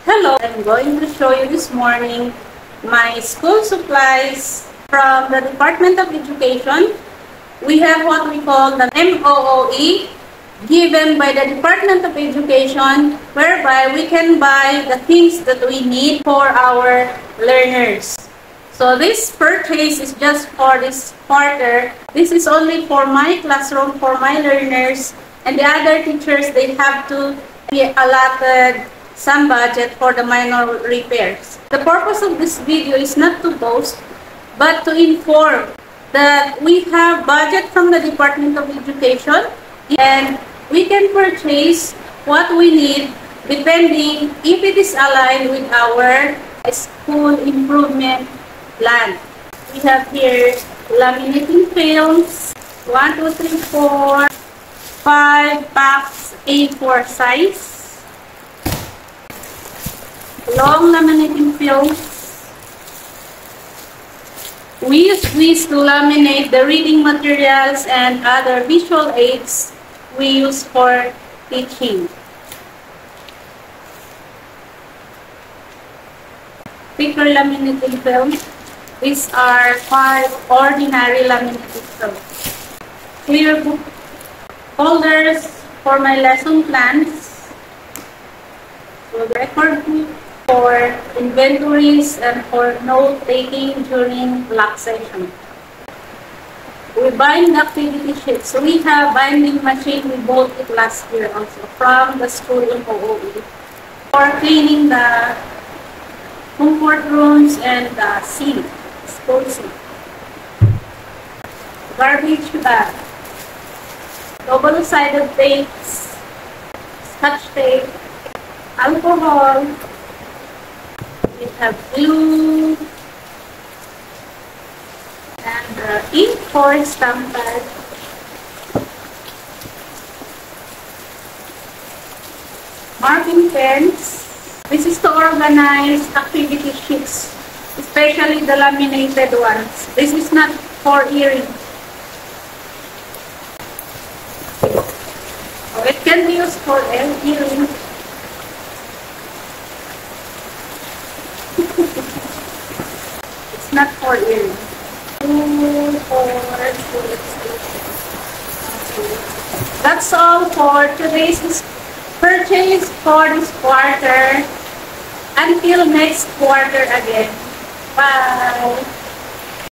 Hello, I'm going to show you this morning my school supplies from the Department of Education. We have what we call the MOOE given by the Department of Education, whereby we can buy the things that we need for our learners. So this purchase is just for this quarter. This is only for my classroom, for my learners, and the other teachers, they have to be allotted some budget for the minor repairs. The purpose of this video is not to boast, but to inform that we have budget from the Department of Education and we can purchase what we need depending if it is aligned with our school improvement plan. We have here laminating films, 1, 2, 3, 4, 5 packs A4 size. Long laminating films. We use these to laminate the reading materials and other visual aids we use for teaching. Thicker laminating films. These are 5 ordinary laminating films. Clear book holders for my lesson plans. Record book for inventories and for note-taking during block session. We bind activity sheets. So we have binding machine. We bought it last year also from the school in OOE for cleaning the comfort rooms and the sink, school sink. Garbage bag. Double-sided tapes, scotch tape, alcohol. We have glue and ink for stamp pad. Marking pens. This is to organize activity sheets, especially the laminated ones. This is not for earring. It can be used for earring. Not for earring. 2, 4, 6, 8. That's all for today's purchase for this quarter. Until next quarter again. Bye!